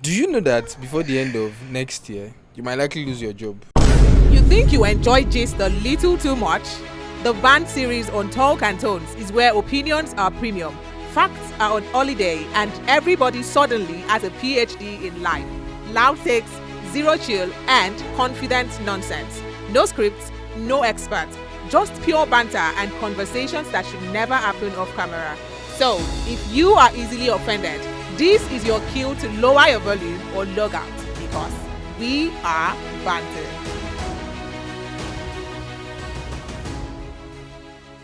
Do you know that before the end of next year, you might likely lose your job? You think you enjoy gist a little too much? The band series on Talk and Tones is where opinions are premium, facts are on holiday, and everybody suddenly has a PhD in life. Loud takes, zero chill, and confident nonsense. No scripts, no experts, just pure banter and conversations that should never happen off camera. So, if you are easily offended, this is your cue to lower your volume or log out because we are banter.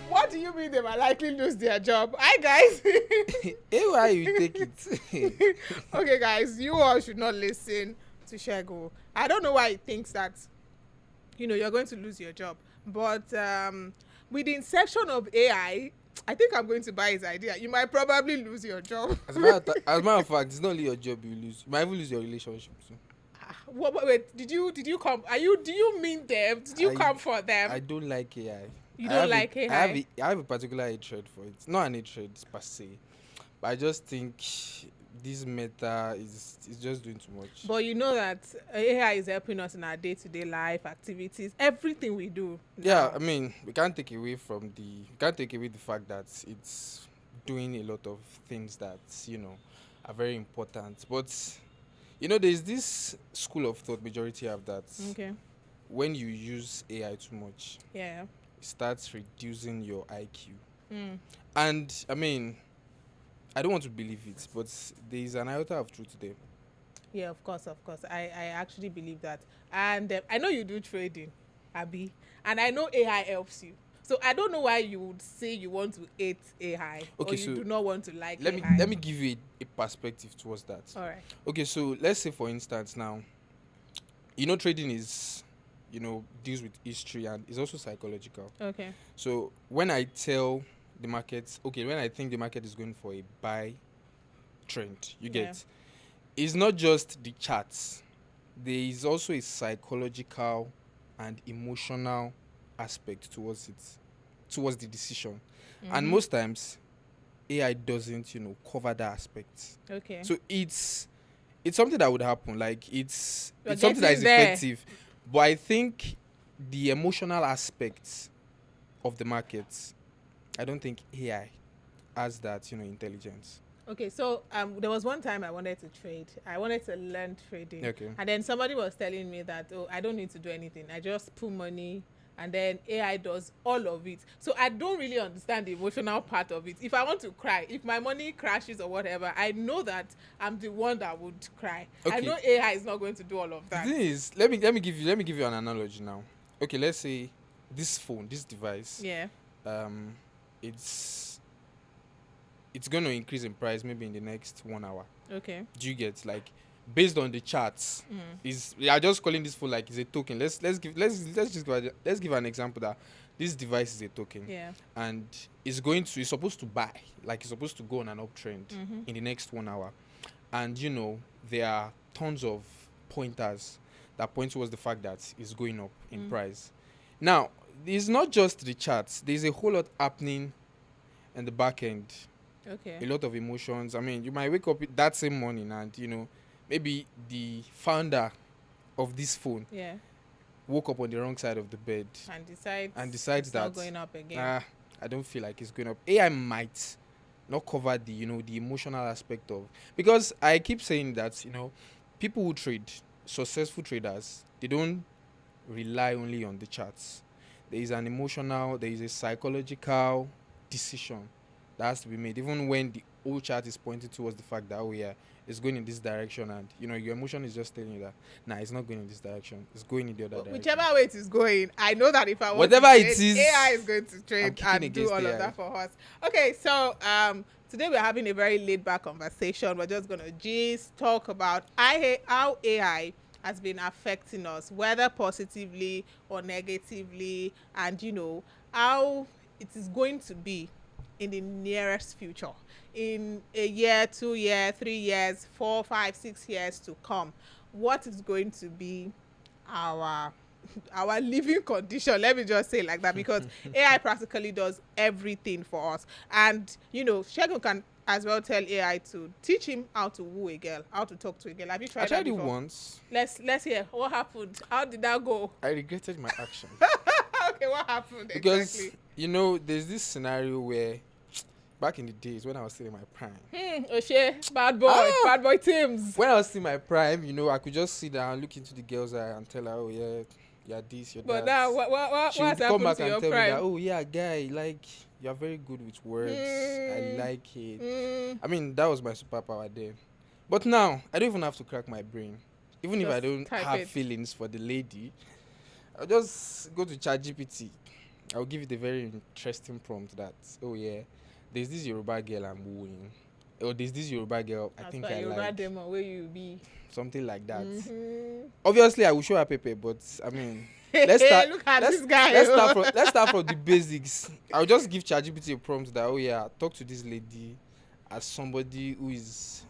What do you mean they might likely lose their job? Hi guys. Hey, why you take it? Okay guys, you all should not listen to Shego. I don't know why he thinks that you're going to lose your job. But with the inception of AI, I think I'm going to buy his idea. You might probably lose your job. As a matter of fact, it's not only your job you lose. You might even lose your relationship too. Wait, did you come? Do you mean them? Did you come for them? I don't like AI. You don't like AI? I have a particular hatred for it. Not an hatred per se, but I just think this meta is just doing too much. But you know that AI is helping us in our day-to-day life activities, everything we do. Yeah, I mean, we can't take away the fact that it's doing a lot of things that are very important. But there's this school of thought majority have that when you use AI too much, it starts reducing your IQ. And I mean, I don't want to believe it, but there is an iota of truth there. Yeah, of course. I actually believe that. And I know you do trading, Abby, and I know AI helps you. So I don't know why you would say you want to hate AI or you do not want to like AI. Let me give you a perspective towards that. All right. Okay, so let's say for instance now, trading is, deals with history and is also psychological. Okay. So when I tell the market, when I think the market is going for a buy trend, it's not just the charts. There is also a psychological and emotional aspect towards the decision. And most times AI doesn't, cover that aspect. Okay. So it's something that would happen. Like it's something that is effective. But I think the emotional aspects of the markets, I don't think AI has that, intelligence. Okay, so there was one time I wanted to trade. I wanted to learn trading. Okay. And then somebody was telling me that, I don't need to do anything. I just put money and then AI does all of it. So I don't really understand the emotional part of it. If I want to cry, if my money crashes or whatever, I know that I'm the one that would cry. Okay. I know AI is not going to do all of that. The thing is, let me give you an analogy now. Okay, let's say this phone, this device. Yeah. It's going to increase in price maybe in the next 1 hour. Okay. Do you get, like, based on the charts? We are just calling this phone like it's a token. Let's give an example that this device is a token. Yeah. And it's supposed to buy, like it's supposed to go on an uptrend in the next 1 hour. And there are tons of pointers that point towards the fact that it's going up in price. Now, it's not just the charts. There's a whole lot happening in the back end. Okay. A lot of emotions. I mean, you might wake up that same morning and, maybe the founder of this phone woke up on the wrong side of the bed and decides that not going up again. I don't feel like it's going up. AI might not cover the, the emotional aspect of, because I keep saying that, people who trade, successful traders, they don't rely only on the charts. There is an emotional, there is a psychological decision that has to be made, even when the whole chart is pointing towards the fact that it's going in this direction, and your emotion is just telling you that it's not going in this direction, it's going in the other direction. Whichever way it is going, I know that if I want whatever to it is, AI is going to trade and do all of that for us. Okay, so today we're having a very laid back conversation. We're just gonna talk about how AI has been affecting us, whether positively or negatively, and how it is going to be in the nearest future, in a year, 2 years, 3 years, 4, 5, 6 years to come. What is going to be our living condition? Let me just say like that, because AI practically does everything for us. And Shegun can as well tell AI to teach him how to woo a girl, how to talk to a girl. Have you I tried that tried it before? once. Let's hear what happened. How did that go? I regretted my action. Okay, what happened Because, exactly? there's this scenario where back in the days when I was still in my prime. O'Shea, bad boy teams. When I was still in my prime, I could just sit down, look into the girl's eye and tell her, oh yeah, you're this, you're But that. now, She what's would come happened back to and your tell me that, prime? oh yeah, guy, like you're very good with words. I like it. I mean, that was my superpower then. But now, I don't even have to crack my brain. Even if I Just don't type have it. feelings for the lady, I'll just go to ChatGPT. I'll give it a very interesting prompt that, oh yeah, there's this Yoruba girl I'm wooing. Or there's this Yoruba girl I As think per I Yoruba like. demo, where you be. Something like that. Mm-hmm. Obviously, I will show her Pepe, but I mean, let's start. Look at Let's this guy. let's start from the basics. I'll just give ChatGPT a prompt that, oh yeah, talk to this lady as somebody who is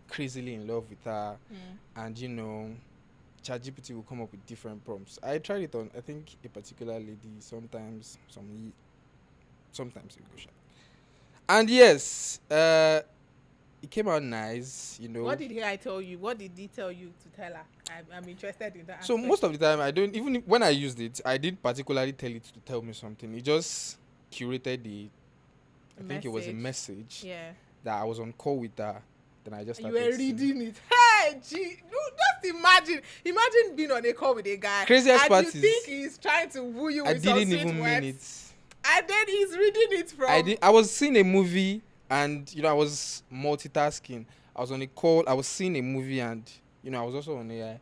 crazily in love with her, and ChatGPT will come up with different prompts. I tried it on, I think, a particular lady. Sometimes it goes sharp. And yes, it came out nice. What did I tell you? What did he tell you to tell her? I'm interested in that So aspect. most of the time, I don't even when I used it, I didn't particularly tell it to tell me something. It just curated I think it was a message that I was on call with her. Then I just You started were reading it. Hey, gee, just imagine being on a call with a guy. Craziest and part you is think he's trying to woo you I with some didn't sweet even mean words, it. and then he's reading it from. I was seeing a movie and I was multitasking. I was on a call. I was seeing a movie and I was also on AI.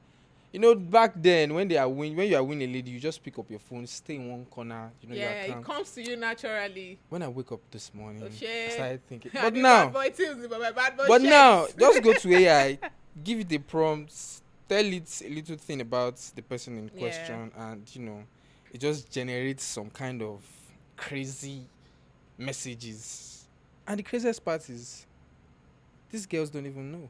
Back then when when you are winning a lady, you just pick up your phone, stay in one corner. Yeah, it comes to you naturally. When I wake up this morning, Oh, shit. I started thinking. I But do now, bad boy tunes, but bad boy but shakes. now, just go to AI, give it a prompt, tell it a little thing about the person in question, and it just generates some kind of crazy messages. And the craziest part is, these girls don't even know.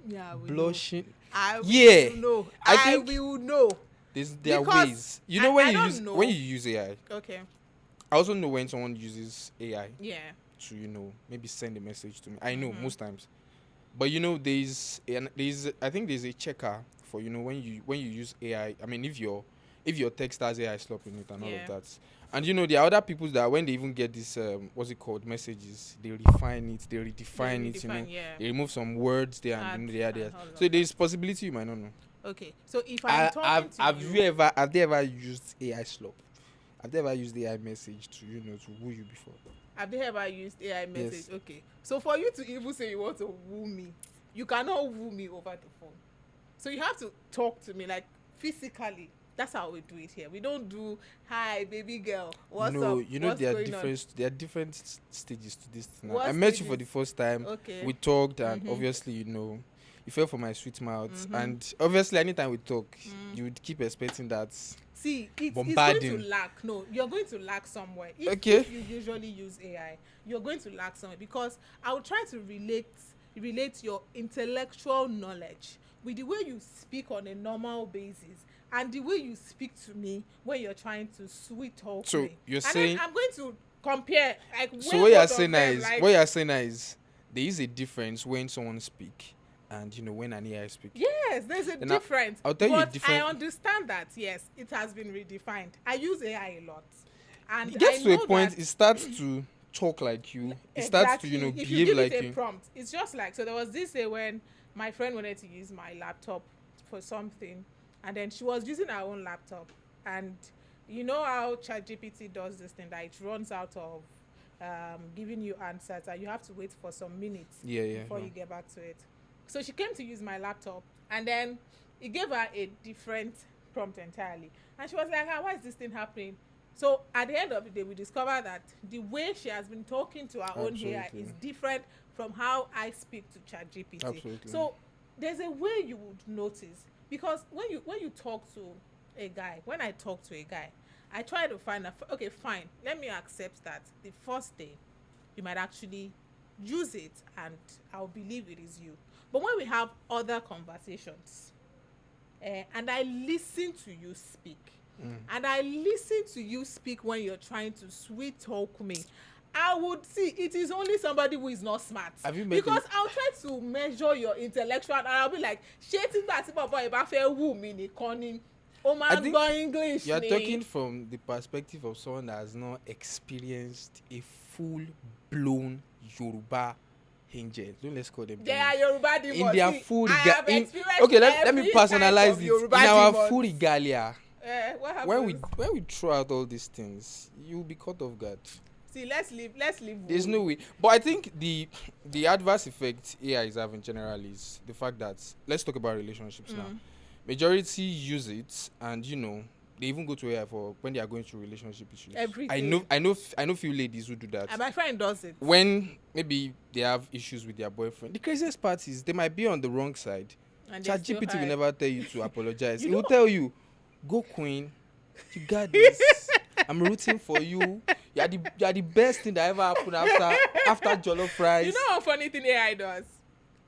Yeah, we Blushing. know. I Yeah. will know. I I think will know. There are Because ways. When I you don't use know. when you use AI. Okay. I also know when someone uses AI Yeah. to maybe send a message to me. I know most times. But I think there's a checker for when you use AI. I mean, if your text has AI slop in it and all of that. And there are other people that when they even get this what's it called, messages, they refine it, they redefine it, they remove some words there and they are there. So there's possibility you might not know. Okay. So if I'm talking to you, Have they ever used AI slop? Have they ever used AI message to to woo you before? have they ever used AI message? Yes. Okay. So for you to even say you want to woo me, you cannot woo me over the phone. So you have to talk to me like physically. That's how we do it here. We don't do hi baby girl. What's No, up? What's there are going on? stages to this thing. What I met you for stages? the first time. Okay. We talked and obviously you fell for my sweet mouth and obviously anytime we talk you would keep expecting that. See, it's going Bombarding. to lack. No, you're going to lack somewhere. Okay. If you usually use AI, you're going to lack somewhere because I will try to relate your intellectual knowledge with the way you speak on a normal basis and the way you speak to me when you're trying to sweet talk So me. you're And saying then I'm going to compare like so what you're saying is there is a difference when someone speak and when an AI speak. Yes, there's a difference. I'll tell you but different. I understand that yes, it has been redefined. I use AI a lot. And It gets I to a know point that it starts to talk like you. It starts to if behave you give like it a you. prompt, it's just like so there was this day when my friend wanted to use my laptop for something and then she was using her own laptop and you know how ChatGPT does this thing that it runs out of giving you answers and you have to wait for some minutes before you get back to it. So she came to use my laptop and then it gave her a different prompt entirely and she was like, why is this thing happening? So at the end of the day, we discovered that the way she has been talking to her own AI is different from how I speak to ChatGPT. Absolutely. So there's a way you would notice because when you talk to a guy, when I talk to a guy, I try to find okay, fine, let me accept that the first day you might actually use it and I'll believe it is you. But when we have other conversations and I listen to you speak, and I listen to you speak when you're trying to sweet talk me, I would see it is only somebody who is not smart. Have you met Because I'll try to measure your intellectual and I'll be like, ṣé tí gbà tí bàbá ìbá fẹ́ wù mí nìkan ni ó máa I ń think gbọ́ English you are ni. talking from the perspective of someone that has not experienced a full-blown Yoruba angel. Don't let's call them They demons. are Yoruba demons. In their See, full I have in, experienced okay, let me every personalize type of it. Yoruba In our demons. full regalia, What happens? when we throw out all these things, you'll be caught off guard. See, let's leave. There's no way. But I think the adverse effect AI is having generally is the fact that, let's talk about relationships now. Majority use it, and they even go to AI for when they are going through relationship issues. Everything. I know few ladies who do that. And my friend does it. When maybe they have issues with their boyfriend. The craziest part is they might be on the wrong side. And they still ChatGPT will hide. never tell you to apologize. You It will know- tell you, go queen, you got this. I'm rooting for you. You are the best thing that ever happened after jollof fries. You know what funny thing AI does?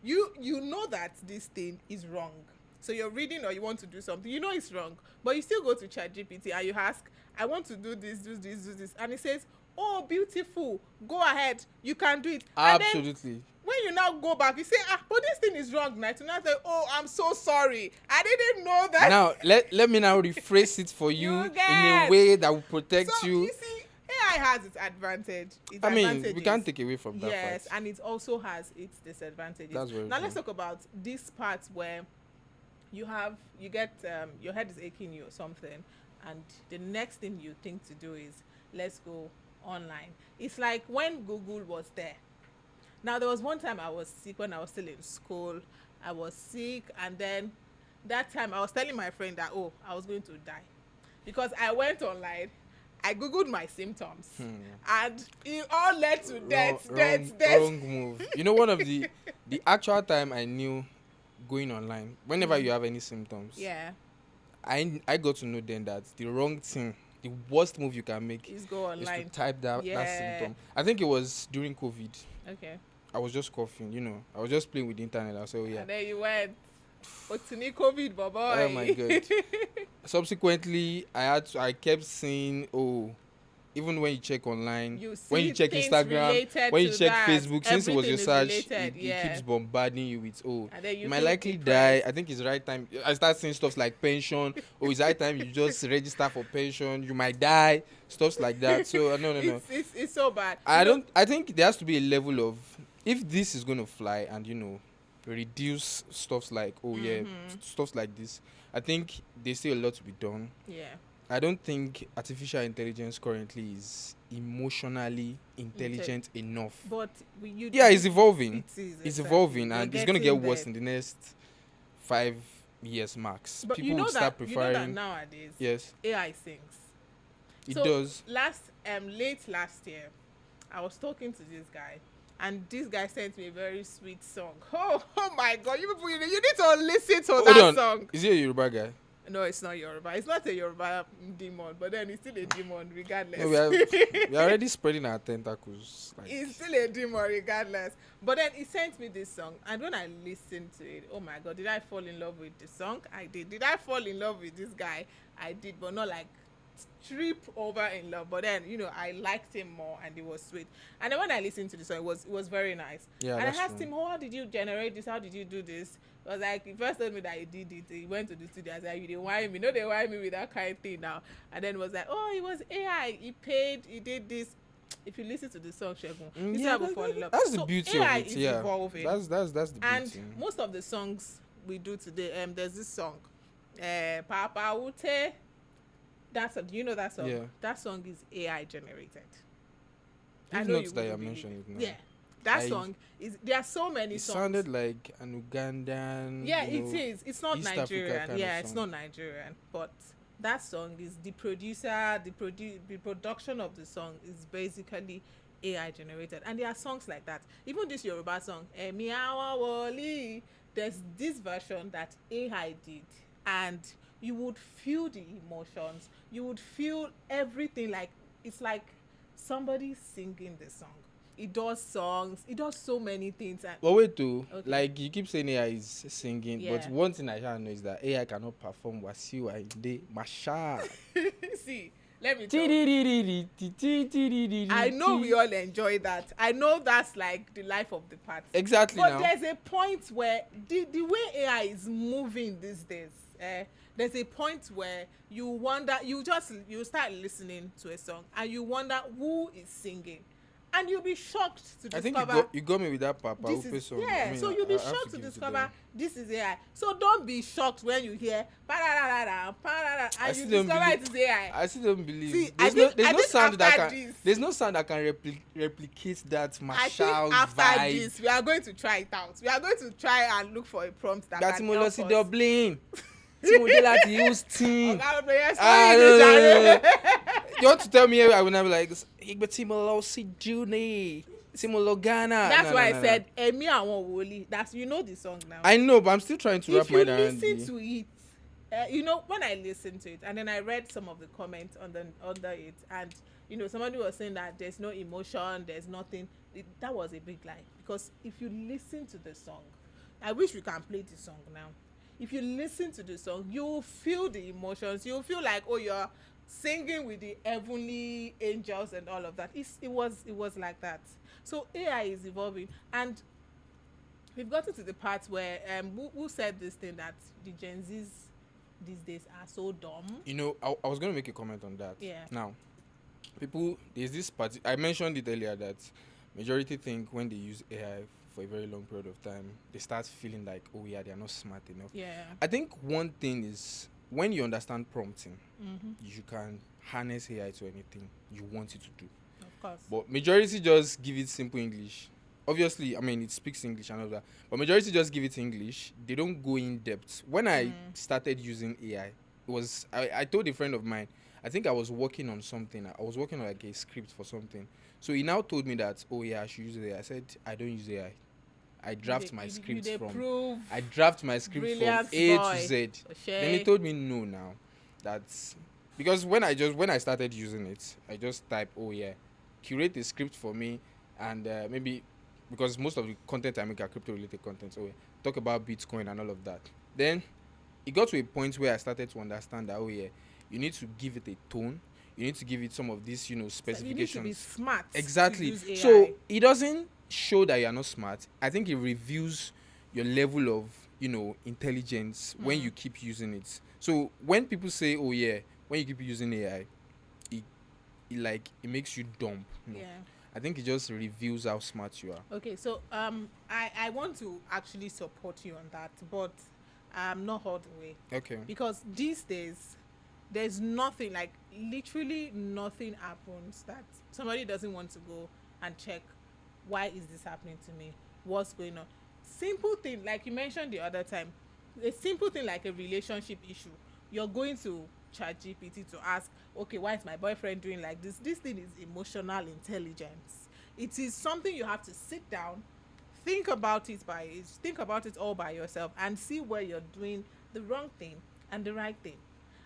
You know that this thing is wrong. So you're reading or you want to do something, you know it's wrong, but you still go to ChatGPT and you ask, I want to do this, and it says, oh, beautiful, go ahead, you can do it. And then Absolutely. when you now go back, you say, but this thing is wrong. Now, to now say, oh, I'm so sorry, I didn't know that. Now let me now rephrase it for you in a get. way that will protect So you. you see, AI has its advantage. I mean, we can't take away from that Yes, fact. and it also has its disadvantages. That's very Now true. let's talk about this part where you get your head is aching you or something, and the next thing you think to do is let's go online. It's like when Google was there. Now there was one time I was sick when I was still in school. I was sick, and then that time I was telling my friend that I was going to die because I went online. I googled my symptoms, and it all led to death. Wrong move. You know, one of the actual time I knew going online, whenever you have any symptoms, Yeah, I got to know then that the wrong thing, the worst move you can make is go is to online. type that Yeah. symptom. I think it was during COVID. Okay, I was just coughing, I was just playing with the internet. I said, oh yeah. and then you went. What's in COVID, baba? Oh my god. Subsequently, I kept seeing, even when you check online, You when see you check things Instagram, related when you to check that. Facebook, since it was your Everything is search, related, it keeps bombarding you with And then you might feel likely depressed. die. I think it's the right time. I start seeing stuff like pension. It's the right time you just register for pension. You might die. Stuff like that. So no. It's so bad. I think there has to be a level of, if this is going to fly and reduce stuffs like stuff like this, I think there's still a lot to be done. Yeah. I don't think artificial intelligence currently is emotionally intelligent enough. But It's evolving. It's exactly. evolving, We're and it's going to get getting worse there. in the next 5 years max. But People you know will start that preferring. nowadays Yes, AI sings. it So, does. Late last year, I was talking to this guy, and this guy sent me a very sweet song. Oh my God! You people, you need to listen to Hold that on. song. Is he a Yoruba guy? No, it's not Yoruba. It's not a Yoruba demon, but then it's still a demon regardless. No, we are already spreading our tentacles. It's still a demon regardless. But then he sent me this song, and when I listened to it, oh my God, did I fall in love with the song? I did. Did I fall in love with this guy? I did, but not like trip over in love. But then I liked him more, and it was sweet. And then when I listened to the song, it was very nice. Yeah, and I that's asked true. him, how did you generate this? How did you do this? It was like, he first told me that he did it. He went to the studio. I was like, you didn't whine me. No, they whine me with that kind of thing now. And then it was like, it was AI. He paid. He did this. If you listen to the song, Shegun, you still have to fall in love. That's the So beauty AI of it. is Yeah, evolving. that's the beauty. And most of the songs we do today, there's this song, Papa Ute. Do you know that song? Yeah. That song is AI generated. You've know noticed you that you wouldn't believe mentioned it now. Yeah, that I- song is. There are so many It songs. sounded like an Ugandan. Yeah, it is. It's not East Africa Nigerian. kind Yeah, of it's song. not Nigerian. But that song is the producer, the production of the song is basically AI generated. And there are songs like that. Even this Yoruba song, Emi Awa Woli, there's this version that AI did. And you would feel the emotions. You would feel everything. Like, it's like somebody singing the song. It does songs. It does so many things. And But wait, too. Okay. Like you keep saying AI is singing, but Yeah. one thing I shall know is that AI cannot perform Wasiu Ayinde Masha. see, let me tell you. I know we all enjoy that. I know that's like the life of the party. Exactly. But Now there's a point where the way AI is moving these days, there's a point where you wonder, you start listening to a song and you wonder who is singing, and you'll be shocked to I think discover you got me with that Papa this Upe is, song. yeah. I mean, So you'll be I have shocked to give it discover them. this is AI. So don't be shocked when you hear pa-da-da-da-da, pa-da-da, I and you still don't discover believe. it is AI. I still don't believe. See, There's I no think sound that after can. this, There's no sound that can replicate that I think Marshall's after vibe. this, we are going to try it out. We are going to try and look for a prompt that That can mo help lọ us. sí Dublin. Tí mo dé láti Houston. Oga Ope, yes, Ah, sorry, no, no, no, this no. You want to tell me I will not be like, Igbe tí mo lọ sí June. Tí mo lọ Ghana. That's No, why no, I no, said Emi Awon Woli. That's, you know the song now. I know, but I'm still trying to wrap If my you head around listen the. to it, you know, when I listened to it and then I read some of the comments under it, and you know, somebody was saying that there's no emotion, there's nothing. That was a big lie, because if you listen to the song, I wish we can play the song now. If you listen to the song, you'll feel the emotions. You'll feel like, oh, you're singing with the heavenly angels and all of that. It was like that. So AI is evolving, and we've gotten to the part where who said this thing that the Gen Zs these days are so dumb. You know, I was going to make a comment on that. Yeah. Now, people, there's this party. I mentioned it earlier that majority think when they use AI for a very long period of time, they start feeling like, oh yeah, they're not smart enough. Yeah. I think one thing is when you understand prompting, Mm-hmm. you can harness AI to anything you want it to do. Of course. But majority just give it simple English. Obviously, I mean, it speaks English and all that. But majority just give it English. They don't go in depth. When I started using AI, I told a friend of mine, I think I was working on something. I was working on like a script for something. So he now told me that, oh yeah, I should use AI. I said, I don't use AI. I draft my scripts from. I draft my script from A to Z. Then he told me no now. That's because when I started using it, I just type, oh yeah, curate a script for me, and maybe because most of the content I make are crypto related content, so yeah, talk about Bitcoin and all of that. Then it got to a point where I started to understand that, oh yeah, you need to give it a tone. You need to give it some of these, specifications. You need to be smart. Exactly. To use AI. So it doesn't show that you are not smart. I think it reviews your level of, intelligence when you keep using it. So when people say, oh yeah, when you keep using AI, it makes you dumb. No. Yeah. I think it just reveals how smart you are. Okay, so I want to actually support you on that, but not all the way. Okay. Because these days, there's nothing, like literally nothing happens that somebody doesn't want to go and check, why is this happening to me? What's going on? Simple thing, like you mentioned the other time, a simple thing like a relationship issue. You're going to ChatGPT to ask, okay, why is my boyfriend doing like this? This thing is emotional intelligence. It is something you have to sit down, think about it all by yourself, and see where you're doing the wrong thing and the right thing.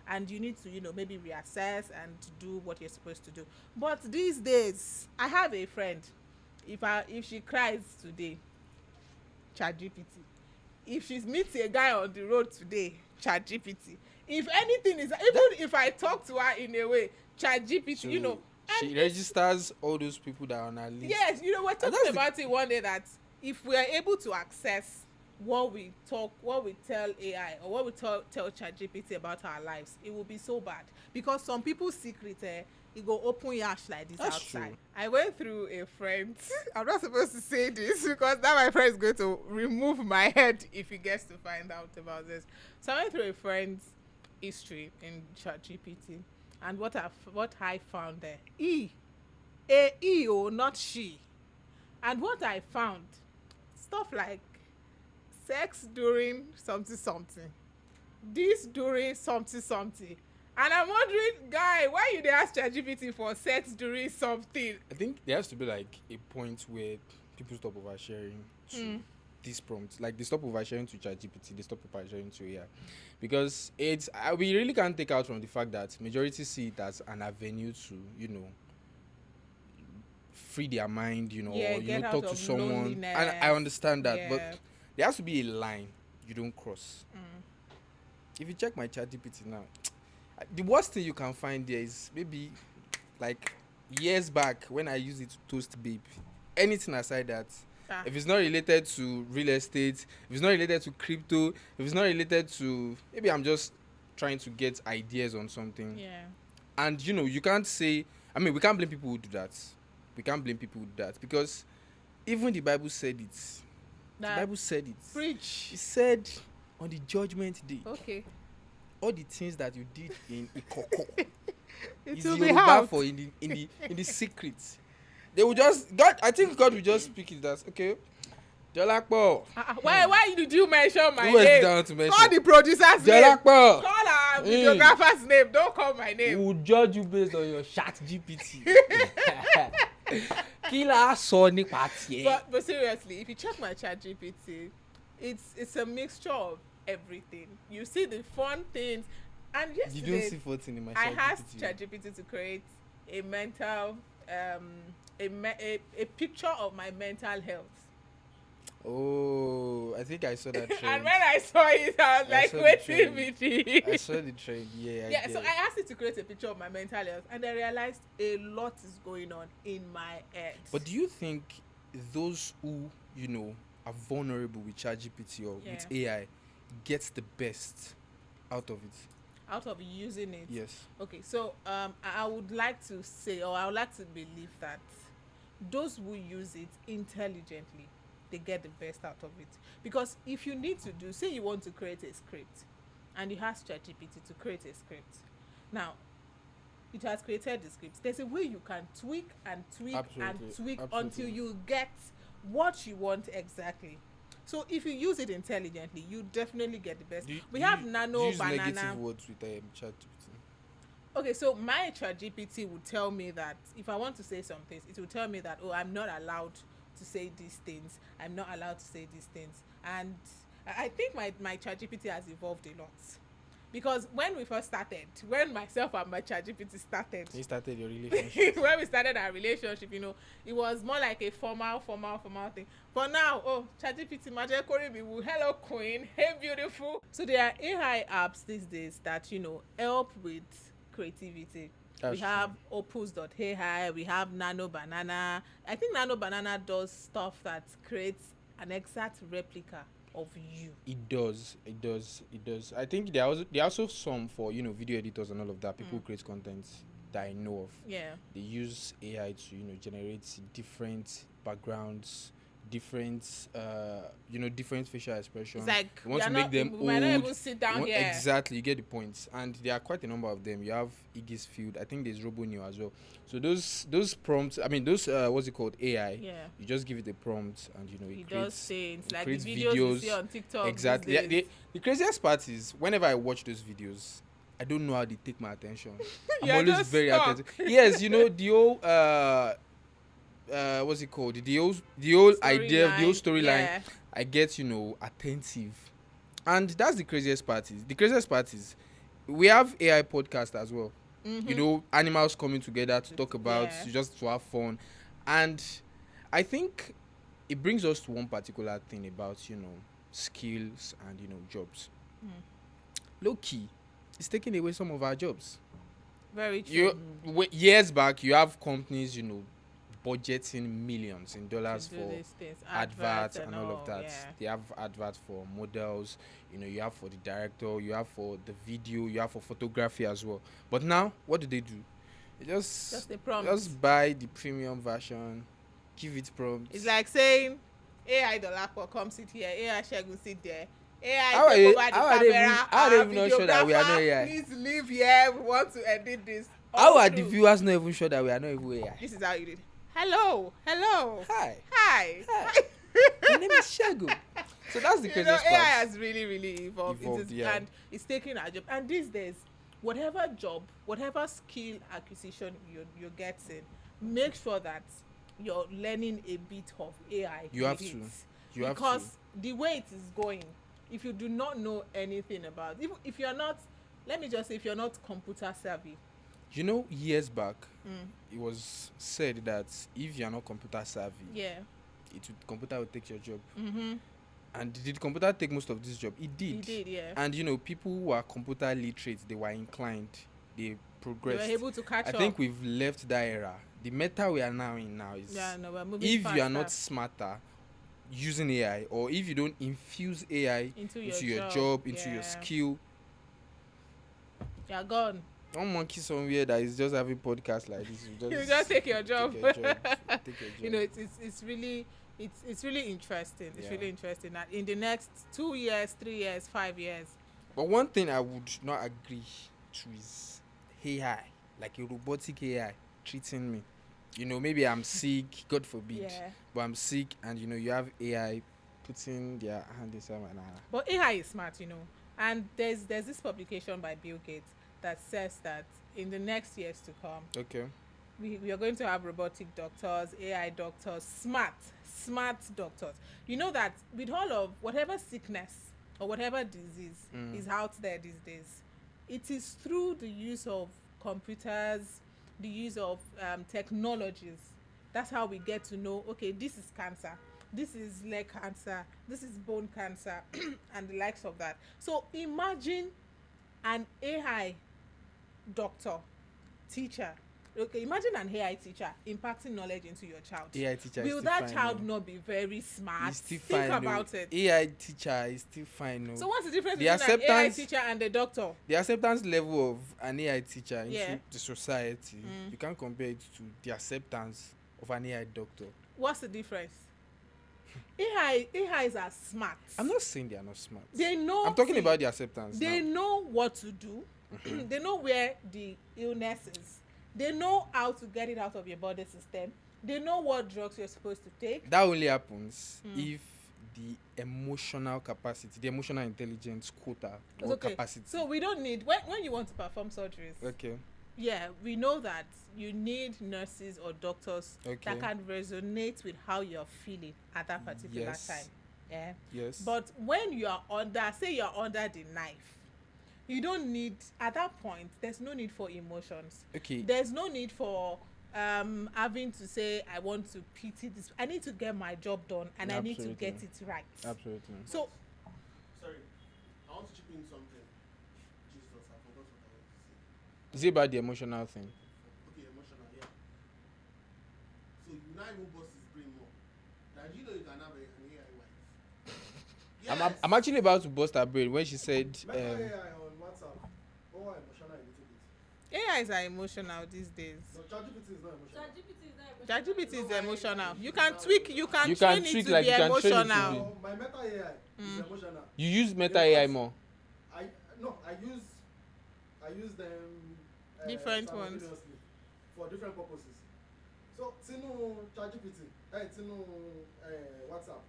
And you need to, maybe reassess and do what you're supposed to do. But these days, I have a friend. If she cries today, ChatGPT. If she's meeting a guy on the road today, ChatGPT. If anything is, even if I talk to her in a way, ChatGPT, So she registers all those people that are on her list. Yes, we're talking about it one day, that if we are able to access what we tell AI or what we tell ChatGPT about our lives, it will be so bad, because some people's secret it go open yash like this. That's outside. True. I went through a friend. I'm not supposed to say this because now my friend is going to remove my head if he gets to find out about this. So I went through a friend's history in ChatGPT, and what I found there, not she, and what I found, stuff like sex during something, this during something. And I'm wondering, guy, why you dey ask ChatGPT for sex during something? I think there has to be like a point where people stop oversharing to this prompt. Like they stop oversharing to ChatGPT, they stop oversharing to AI. Because we really can't take out from the fact that majority see it as an avenue to, free their mind, or talk to someone. And I understand that, but there has to be a line you don't cross. If you check my ChatGPT now, The worst thing you can find there is maybe like years back when I used it to toast babe. Anything aside that, Ah, if it's not related to real estate, if it's not related to crypto, if it's not related to, maybe I'm just trying to get ideas on something. yeah. And you can't say, I mean, we can't blame people who do that. We can't blame people who do that because even the Bible said it. The That Bible said it. preach. It said on the judgment day, Okay. all the things that you did in Ikoko It is will be Yoruba out. for in the secret. They will just God. I think God will just speak it as okay. Jolakpo. Why did you mention my Who was name? down to mention? Call the producer's name. Jolakpo. Call our videographer's name. Don't call my We name. will judge you based on your chat GPT. Kila sọ nípa tiẹ̀. But seriously, if you check my chat GPT, it's a mixture of everything. You see the fun things, and You don't see yesterday 14 in my I chat asked GPT. ChatGPT to create a mental a picture of my mental health. Oh, I think I saw that trend. And when I saw it, I was I like, saw the wait trend. a minute. I saw the trend. Yeah, Yeah, get so it. I asked it to create a picture of my mental health, and I realized a lot is going on in my head. But do you think those who are vulnerable with ChatGPT or with AI gets the best out of it? Out of using it, Yes. okay, so I would like to say, or I would like to believe that those who use it intelligently, they get the best out of it. Because if you need to do, say you want to create a script, and you ask ChatGPT to create a script, now it has created the script. There's a way you can tweak and tweak and tweak until you get what you want exactly. So if you use it intelligently, you definitely get the best. We have nano use banana. negative words with ChatGPT. Okay, so my ChatGPT would tell me that if I want to say some things, it will tell me that, oh, I'm not allowed to say these things. I'm not allowed to say these things. And I think my ChatGPT has evolved a lot. Because when we first started, when myself and my ChatGPT started, You started your relationship. when we started our relationship, it was more like a formal thing. But now, oh, ChatGPT, Maje Koribiwu, hello queen, hey beautiful. So there are AI apps these days that, help with creativity. That's we have opus.ai, we have Nano Banana. I think Nano Banana does stuff that creates an exact replica of you. It does. I think there are also some for video editors and all of that. People who create content that I know of. Yeah. They use AI to generate different backgrounds, different different facial expressions. It's like you want to make them we might not old. even sit down here. Exactly, you get the points. And there are quite a number of them. You have Iggy's Field. I think there's RoboNeo as well. So those prompts, I mean those what's it called, AI. Yeah. You just give it a prompt and It creates, does things it like the creates videos you see on TikTok. Exactly. these days. The craziest part is whenever I watch those videos, I don't know how they take my attention. I'm You're always just very stuck. attentive. Yes, the old what's it called? The old idea, the old storyline. Yeah. I get attentive, and that's the craziest part. The craziest part is we have AI podcast as well. Animals coming together to talk about, just to have fun, and I think it brings us to one particular thing about skills and jobs. Low key, it's taking away some of our jobs. Very true. Years back, you have companies budgeting millions in dollars To do for these things, adverts and all of that. yeah. They have adverts for models, you have for the director, you have for the video, you have for photography as well. But now, what do? They Just a prompt. just buy the premium version, give it prompts. It's like saying, AI Dolapo, come sit here, AI Shegun sit there. AI How are take you- over the how are they camera. even- how are they even not sure that we are not videographer, AI? Please leave here. We want to edit this. How All are the through. viewers not even sure that we are not even AI? This is how you did. Hello. Hi. Hi. My name is Shago. So that's the craziest AI part. has really evolved. Evolved, yeah. And it's taking our job. And these days, whatever job, whatever skill acquisition you're getting, make sure that you're learning a bit of AI. You have with to. it. You have to. Because the way it is going, if you do not know anything about, if you're not, let me just say, if you're not computer savvy. Years back, it was said that if you're not computer savvy, Yeah. computer will take your job. Mm-hmm. And did computer take most of this job? It did. It did, yeah. And people who are computer literate, they were inclined they They were progressed. able to I catch up. think we've left that era. The meta we are now in now is, Yeah, no, we're moving if you are faster not smarter using AI, or if you don't infuse AI into your into your job. job, into your Yeah, skill, you're gone. one monkey somewhere that is just having podcasts like this, you You just just take your job. take a job, take a You job. know, it's really it's really interesting. It's Yeah. really interesting that in the next 2 years, 3 years, 5 years. But one thing I would not agree to is AI, like a robotic AI treating me. You know, maybe I'm sick, God forbid, Yeah. but I'm sick, and you have AI putting their hand inside my But AI is smart, And there's this publication by Bill Gates that says that in the next years to come, Okay. we are going to have robotic doctors, AI doctors, smart doctors. You know that with all of whatever sickness or whatever disease is out there these days, it is through the use of computers, the use of technologies. That's how we get to know, okay, this is cancer, this is leg cancer, this is bone cancer, and the likes of that. So imagine an AI doctor, teacher. Okay, imagine an AI teacher imparting knowledge into your child. AI teacher is Will still that fine. child not be very smart? He's still Think fine. about it. AI teacher is still fine. No. So what's the difference The between an AI acceptance- teacher and a doctor? The acceptance level of an AI teacher into Yeah. the society, you can't compare it to the acceptance of an AI doctor. What's the difference? AIs are smart. I'm not saying they are not smart. They know. I'm talking about the acceptance. They now. know what to do. They know where the illness is. They know how to get it out of your body system. They know what drugs you're supposed to take. That only happens if the emotional capacity, the emotional intelligence quota or capacity. So we don't need when you want to perform surgeries. Okay. Yeah, we know that you need nurses or doctors that can resonate with how you're feeling at that particular time. Yeah. Yes. But when you are say you're under the knife, you don't need, at that point, there's no need for emotions. Okay. There's no need for having to say, I want to pity this. I need to get my job done and I need to get it right. Absolutely. So, sorry, I want to chip in something. Jesus, I forgot what I wanted to say. Is it about the emotional thing? Okay, emotional, yeah. So you now even bust his brain more. That you know you can have an AI wife. I'm actually about to bust her brain when she said. AI on WhatsApp. Oh, emotional a little bit. AIs are emotional these days. No, ChatGPT is not emotional. ChatGPT is emotional. You can tweak, you can You train can it tweak, to like, be you can train it to emotional. be- So my Meta AI is emotional. You use Meta AI more. I use them Different ones. simultaneously for different purposes. So Tinu ChatGPT, Tinu WhatsApp,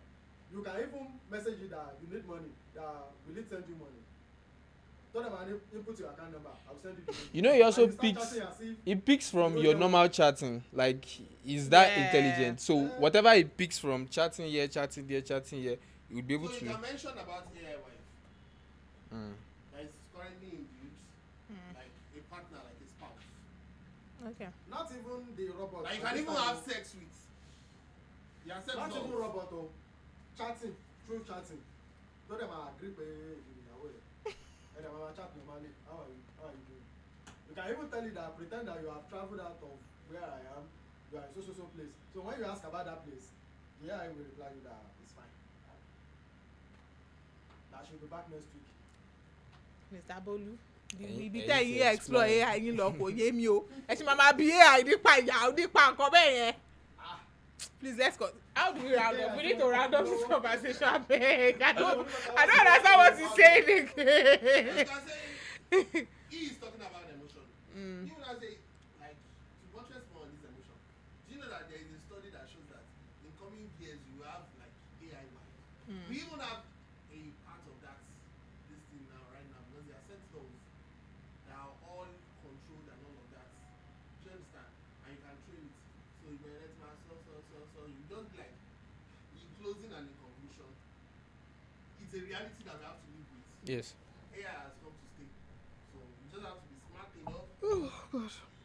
you can even message it that you need money, that will it send you money. Tell them I input your account number, I'll send you the money. You know, he also And you start picks. chatting as if It picks from You your know normal chatting. Like, is that Yeah. intelligent? So whatever it picks from chatting here, chatting there, chatting here, you would be able So to. you can mention about AI wife Mm. that is currently in build, like a partner, like a spouse. Okay. Not even the robot. Like you can even have sex with. You have sex Not with even all. robot o, chatting, through chatting. Tell them I agree pé ìyàwó ẹ̀. And then I chat normally, how are you doing? You can even tell it that, pretend that you have traveled out of where I am, you are in so place. So when you ask about that place, the AI will reply you that it's fine. That she'll be back next week. Mr. Bolu, Ẹ̀yin- ibi ẹ̀yin tẹ́ ti yín explore explain. AI yín lọ kò yé mi o. Ẹ ṣì máa bí AI nípa ìyá nípa nǹkan bẹ́ẹ̀ yẹn. Please let's go. How do we round up? We need to round up this conversation, abeg. I don't understand what he's saying You again. can say he is talking about emotion. You will not say like to buttress more on this emotion. Do you know that there is a study that shows that in coming years you will have like AI mind. We even have a part of that this thing now right now because there are sensors that are all controlled and all of that. Do you understand? And you can train it. So you can let my so you just like in closing and in conclusion. It's a reality that we have to live with. Yes. AI has come to stay. So you just have to be smart enough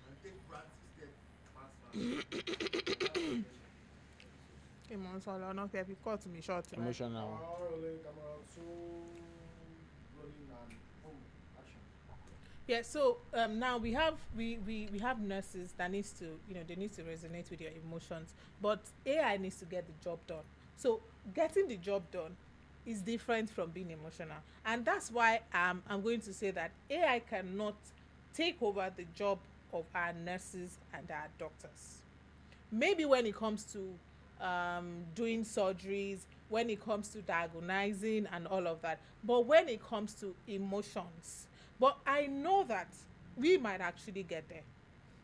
and take practice step fast. Ìmọ̀ ń sọ̀rọ̀ ọ̀nà tẹ̀ fi cut mi short. Emotional. Camera rolling, camera 2, rolling and boom, action. Yeah, so now we have nurses that needs to, they need to resonate with your emotions, but AI needs to get the job done. So getting the job done is different from being emotional, and that's why I'm going to say that AI cannot take over the job of our nurses and our doctors. Maybe when it comes to doing surgeries, when it comes to diagnosing and all of that, but when it comes to emotions, but I know that we might actually get there,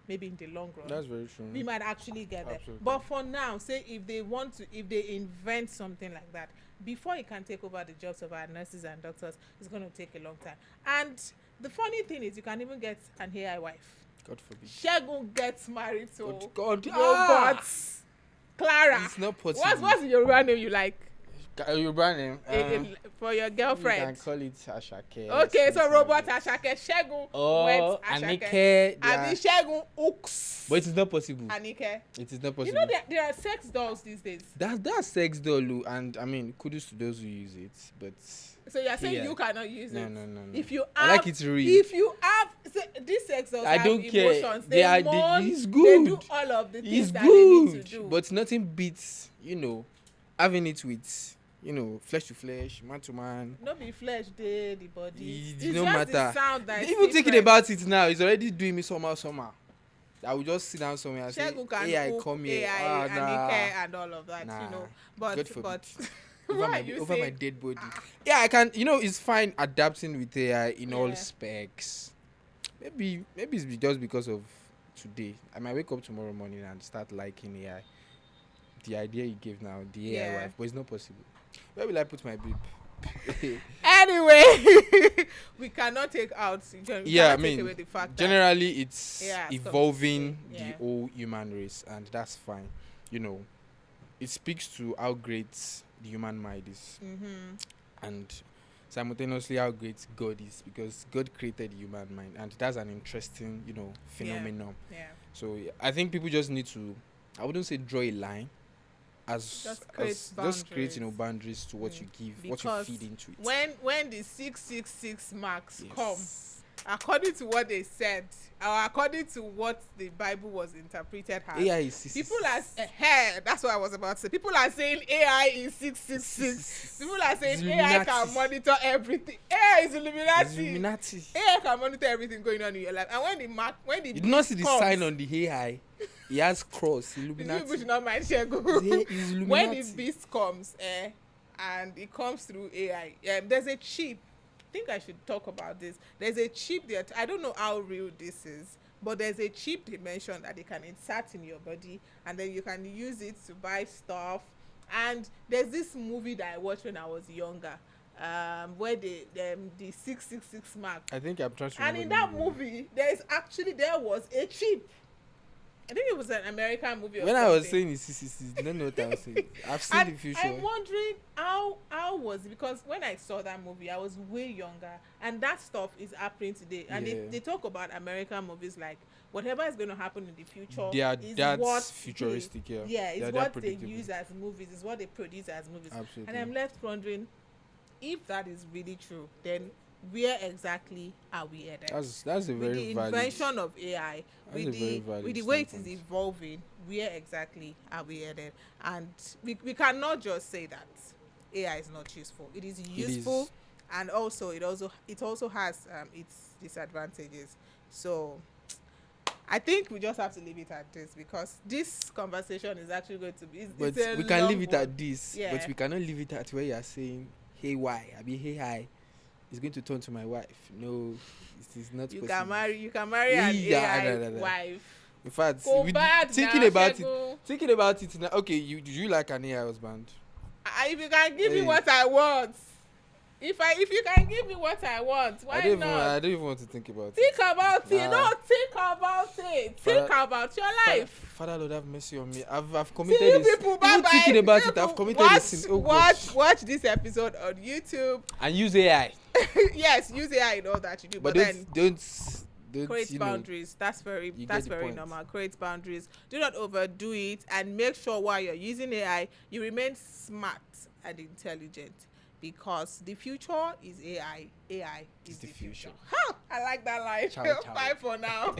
maybe in the long run. That's very true. We might actually get there. Absolutely. But for now, say if they want to, if they invent something like that, before it can take over the jobs of our nurses and doctors, it's going to take a long time. And the funny thing is, you can even get an AI wife. God forbid. Shegun gets married to God. robots. Clara. It's not possible. What's the Yoruba name you like? Your brand name? For your You girlfriend? can call it Ashake. Okay, so robot Ashake Shegun Oh, went Ashake. Anike. Abi Shegun Ooks. But it is not possible. Anike. It is not possible. You know there are sex dolls these days. That's sex doll, oh, and I mean, kudos to those who use it, but So you're saying Yeah. you cannot use it? No. If you I have, like it real. if you have, these sex dolls I have don't care. emotions. They are- mourn, it's They good. do all of the things It's that they need good, to do. but nothing beats, having it with, flesh to flesh, man to man. No be flesh dey the body. It It's no just matter. the sound that is Even thinking different. about it now, it's already doing me somehow. I will just sit down somewhere and say, Shegun can "Hey, I cook come here." AI, Nah. Anike, and all of that, Nah. But God forbid. why over are my you over my saying? dead body. Yeah, I can. It's fine adapting with AI in all Yeah. specs. Maybe it's just because of today. I might wake up tomorrow morning and start liking AI. The idea you gave now, the AI Yeah. wife, but it's not possible. Where will I put my babe? Anyway, we cannot take out. We Yeah, cannot take away the fact that generally it's Yeah, it's evolving come to stay. the Yeah. whole human race, and that's fine. It speaks to how great the human mind is, and simultaneously how great God is, because God created the human mind, and that's an interesting, phenomenon. yeah, So I think people just need to, I wouldn't say draw a line, Just create just create boundaries. boundaries to what you give, what you Because feed into it. when the 666 marks Yes. come, according to what they said, or according to what the Bible was interpreted as, AI is people are that's what I was about to say. People are saying AI is 666. People are saying It's AI Illuminati. can monitor everything. AI is Illuminati. It's Illuminati. AI can monitor everything going on in your life. And when the You did not see the comes, sign on the AI. He has cross you Illuminati. people should not mind Shegun. It's When Illuminati. the beast comes, and it comes through AI, there's a chip. I think I should talk about this. There's a chip that I don't know how real this is, but there's a chip they mentioned that they can insert in your body, and then you can use it to buy stuff. And there's this movie that I watched when I was younger, where the 666 mark. I think I'm trying to And in that movie, there was a chip. I think it was an American movie. Or when I was something. saying it's CCC, you don't know what I was saying. I've seen And the future. I'm wondering how was it, because when I saw that movie, I was way younger, and that stuff is happening today. And Yeah. they talk about American movies like whatever is going to happen in the future. That's what futuristic, yeah. Yeah, it's They're what they predictable. use as movies. It's what they produce as movies. Absolutely. And I'm left wondering if that is really true. Then where exactly are we headed? That's a With very the valid. invention of AI, That's a with very the valid with the way it is standpoint. evolving, where exactly are we headed? And we cannot just say that AI is not useful. It is useful, is. and also it also has its disadvantages. So I think we just have to leave it at this, because this conversation is actually going to be. But It's a we can long leave it one. at this. Yeah. But we cannot leave it at where you are saying, "Hey, why?" I mean, "Hey, hi." It's going to turn to my wife. No, it is not You possible. can marry an Yeah, AI no. wife. In fact, Go with bad thinking now, about Shegun. it, thinking about it now. Okay, do you like an AI husband? If you can give me Hey. what I want, if you can give me what I want, why I don't not? even want to think about Think it. about it. Nah. No, think about it. Think Father- about your life. Father Lord, have mercy on me. I've See committed you this. people. Even Bye thinking bye. about it, I've committed a sin. Oh gosh. Watch this episode on YouTube. And use AI. Yes, use AI in all that you do, But but then don't create you know, boundaries. That's very get the very point. normal. Create boundaries. Do not overdo it, and make sure while you're using AI, you remain smart and intelligent, because the future is AI. AI is It's the the future. future. Ha! I like that line. Ciao, ciao. Bye for now.